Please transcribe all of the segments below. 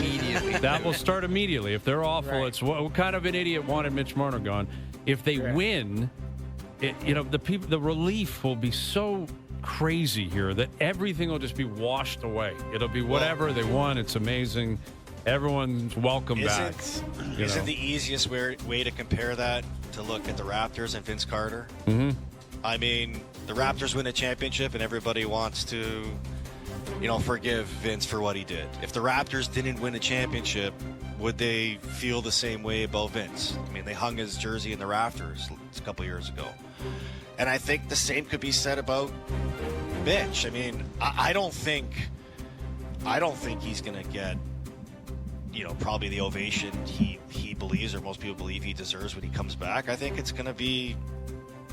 immediately. That will start immediately. If they're awful, Right. it's what kind of an idiot wanted Mitch Marner gone. If they win, the relief will be so crazy here that everything will just be washed away. It'll be whatever they want. It's amazing. Everyone's welcome back. Isn't the easiest way to compare that to look at the Raptors and Vince Carter? Mm-hmm. I mean, the Raptors win a championship and everybody wants to, forgive Vince for what he did. If the Raptors didn't win a championship, would they feel the same way about Vince? I mean, they hung his jersey in the rafters a couple years ago. And I think the same could be said about Mitch. I mean, I don't think he's going to get, probably the ovation he believes, or most people believe he deserves when he comes back. I think it's going to be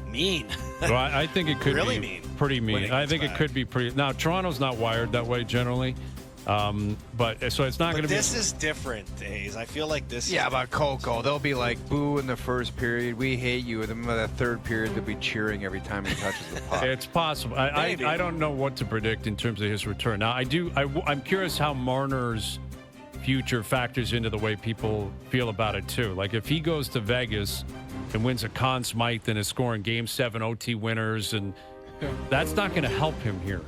mean. Well, I think it could really be mean. Pretty mean. I think it could be pretty. Now, Toronto's not wired that way generally. But so it's not going to be. This is different, Hayes. I feel like this. Yeah, but Coco, they'll be like, boo in the first period. We hate you. And then by the third period, they'll be cheering every time he touches the puck. It's possible. I don't know what to predict in terms of his return. Now, I'm curious how Marner's future factors into the way people feel about it, too. Like, if he goes to Vegas and wins a Conn Smythe and is scoring Game 7 OT winners, and that's not going to help him here.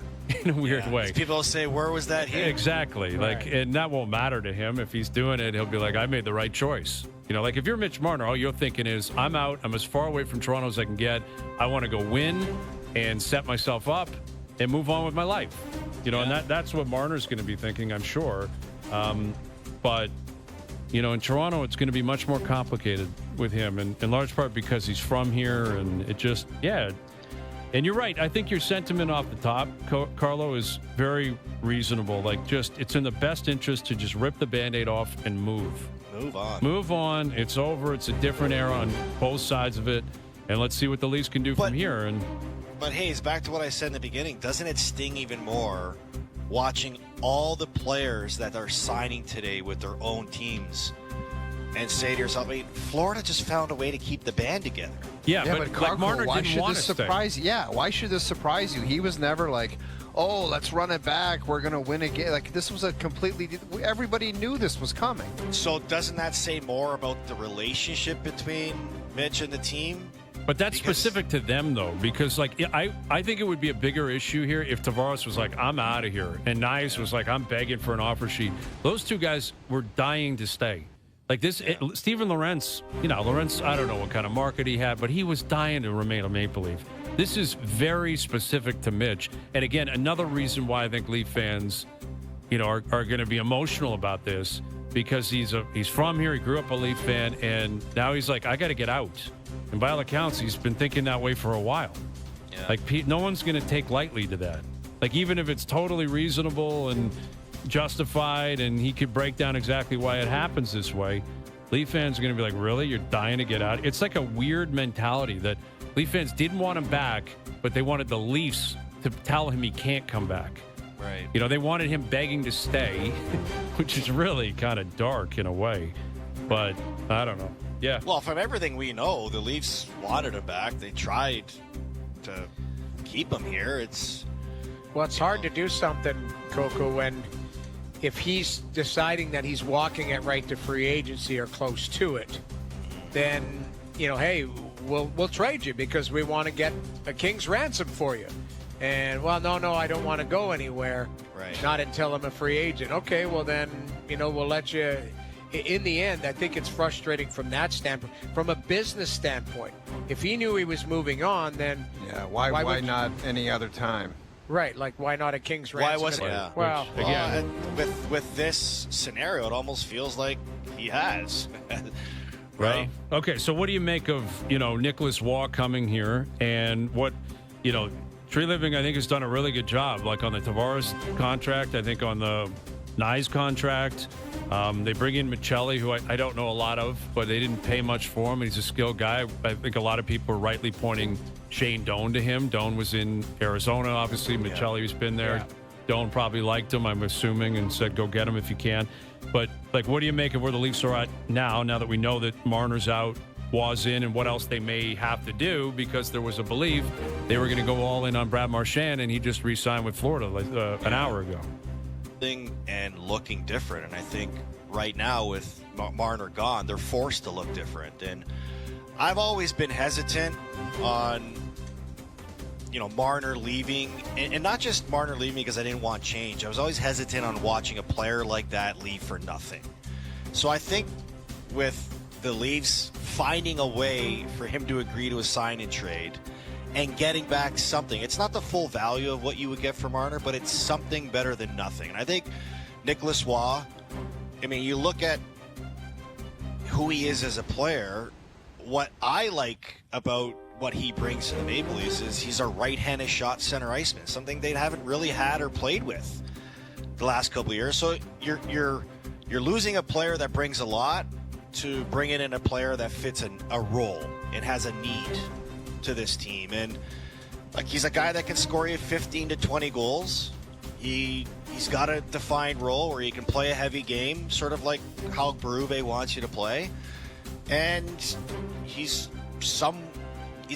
In a weird way. People will say, where was that here? Exactly. Right. And that won't matter to him. If he's doing it, he'll be like, I made the right choice. Like if you're Mitch Marner, all you're thinking is, I'm out. I'm as far away from Toronto as I can get. I want to go win and set myself up and move on with my life. And that's what Marner's going to be thinking, I'm sure. But, in Toronto, it's going to be much more complicated with him, and in large part because he's from here, and it just, And you're right. I think your sentiment off the top, Carlo, is very reasonable. Like, it's in the best interest to just rip the Band-Aid off and move. Move on. Move on. It's over. It's a different era on both sides of it. And let's see what the Leafs can do from here. But, Hayes, back to what I said in the beginning, doesn't it sting even more watching all the players that are signing today with their own teams and say to yourself, Florida just found a way to keep the band together. Yeah, but Carco, Marner why didn't should want this to surprise you? Yeah, why should this surprise you? He was never like, oh, let's run it back. We're going to win again. Like, this was everybody knew this was coming. So doesn't that say more about the relationship between Mitch and the team? But that's specific to them, though, because, I think it would be a bigger issue here if Tavares was like, I'm out of here, and Nice was like, I'm begging for an offer sheet. Those two guys were dying to stay. Like this, Steven Lorentz, Lorentz, I don't know what kind of market he had, but he was dying to remain a Maple Leaf. This is very specific to Mitch. And again, another reason why I think Leaf fans, are going to be emotional about this, because he's from here, he grew up a Leaf fan, and now he's like, I got to get out. And by all accounts, he's been thinking that way for a while. Yeah. Like, no one's going to take lightly to that. Like, even if it's totally reasonable and justified, and he could break down exactly why it happens this way, Leaf fans are going to be like, really? You're dying to get out? It's like a weird mentality that Leaf fans didn't want him back, but they wanted the Leafs to tell him he can't come back. Right. They wanted him begging to stay, which is really kind of dark in a way. But I don't know. Yeah. Well, from everything we know, the Leafs wanted him back. They tried to keep him here. It's hard to do something, Coco, when if he's deciding that he's walking at right to free agency or close to it, then, hey, we'll trade you because we want to get a king's ransom for you. And, no, I don't want to go anywhere. Right. Not until I'm a free agent. Okay, well then, we'll let you. In the end, I think it's frustrating from that standpoint. From a business standpoint, if he knew he was moving on, then why not any other time? Right, like why not a king's ransom? Why wasn't? Yeah. Well, again, with this scenario, it almost feels like he has. Right. Well, okay, so what do you make of Nicholas Waugh coming here, and what Tree Living I think has done a really good job, like on the Tavares contract, I think on the Nyes contract. They bring in Michelli, who I don't know a lot of, but they didn't pay much for him. He's a skilled guy. I think a lot of people are rightly pointing Shane Doan to him. Doan was in Arizona, obviously. Michelli's been there. Yeah. Doan probably liked him, I'm assuming, and said, go get him if you can. But, what do you make of where the Leafs are at now that we know that Marner's out, Waugh's in, and what else they may have to do, because there was a belief they were going to go all in on Brad Marchand, and he just re-signed with Florida an hour ago. something and looking different. And I think right now with Marner gone, they're forced to look different. And I've always been hesitant on, Marner leaving, and not just Marner leaving because I didn't want change. I was always hesitant on watching a player like that leave for nothing. So I think with the Leafs finding a way for him to agree to a sign and trade and getting back something, it's not the full value of what you would get from Marner, but it's something better than nothing. And I think Nicholas Waugh, you look at who he is as a player, what I like about what he brings to the Maple Leafs is he's a right-handed shot center iceman, something they haven't really had or played with the last couple of years. So you're losing a player that brings a lot to bringing in a player that fits a role and has a need to this team. And he's a guy that can score you 15 to 20 goals. He's got a defined role where he can play a heavy game, sort of like how Berube wants you to play. And he's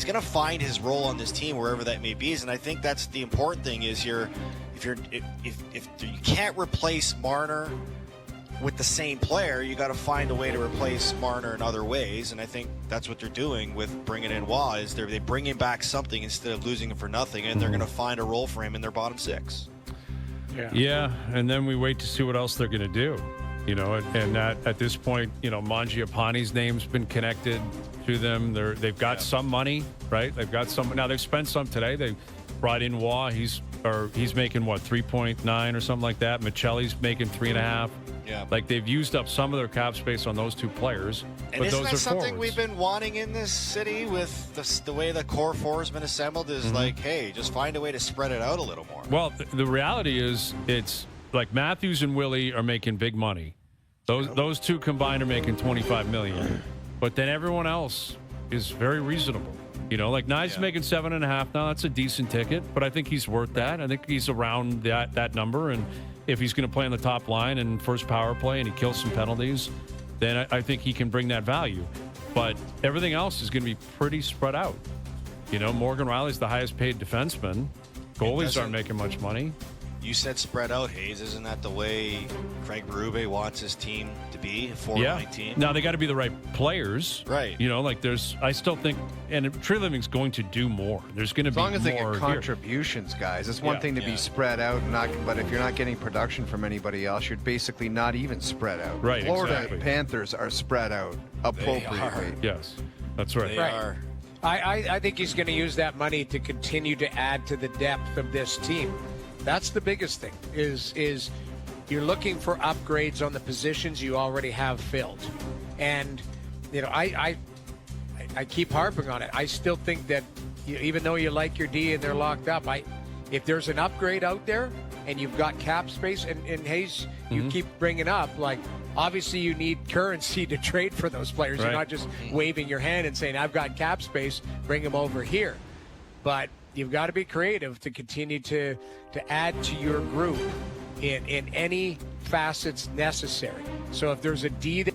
going to find his role on this team wherever that may be. And I think that's the important thing is if you can't replace Marner with the same player, you got to find a way to replace Marner in other ways. And I think that's what they're doing with bringing in Waugh is they bring him back something instead of losing him for nothing, and they're going to find a role for him in their bottom six. Yeah, and then we wait to see what else they're going to do. And that at this point, Mangiapane's name's been connected to them. They've got some money, right? They've got some. Now they've spent some today. They brought in Waugh. He's making what, 3.9 or something like that. Michelli's making 3.5. Yeah. They've used up some of their cap space on those two players. And but isn't those that are something forwards. we've been wanting in this city with the way the core four has been assembled is hey, just find a way to spread it out a little more. Well, the reality is it's like Matthews and Willie are making big money. Those two combined are making $25 million. But then everyone else is very reasonable. Knies making 7.5. Now that's a decent ticket, but I think he's worth that. I think he's around that number. And if he's going to play on the top line and first power play and he kills some penalties, then I think he can bring that value. But everything else is going to be pretty spread out. Morgan Riley's the highest paid defenseman. Goalies aren't making much money. You said spread out, Hayes. Isn't that the way Craig Berube wants his team to be? 4-19. Yeah. Now they got to be the right players, right? I still think, and Tree Living's going to do more. There's going to be more. As long as they get contributions, guys. It's one thing to be spread out, but if you're not getting production from anybody else, you're basically not even spread out. Right. Florida Panthers are spread out appropriately. Yes, that's right. They are. I think he's going to use that money to continue to add to the depth of this team. That's the biggest thing is you're looking for upgrades on the positions you already have filled. And, I keep harping on it. I still think that even though you like your D and they're locked up, if there's an upgrade out there and you've got cap space, and Hayes, you keep bringing up, obviously you need currency to trade for those players. Right. You're not just waving your hand and saying, I've got cap space, bring them over here. But you've got to be creative to continue to add to your group in any facets necessary. So if there's a D that